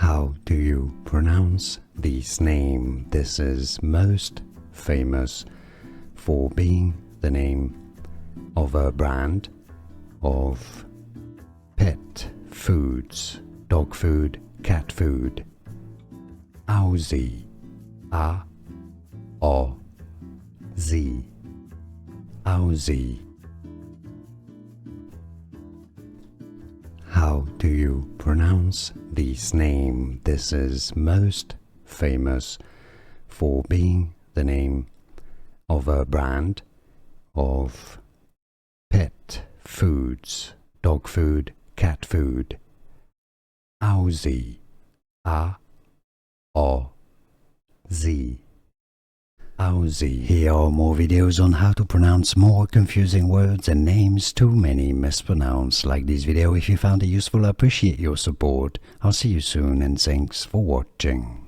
How do you pronounce this name? This is most famous for being the name of a brand of pet foods, dog food, cat food. Aozi, A-O-Z, Aozi. How do you pronounce this name? This is most famous for being the name of a brand of pet foods, dog food, cat food. Aozi, A-O-Z, Aozi. Here are more videos on how to pronounce more confusing words and names too many mispronounced. Like this video if you found it useful. I appreciate your support. I'll see you soon and thanks for watching.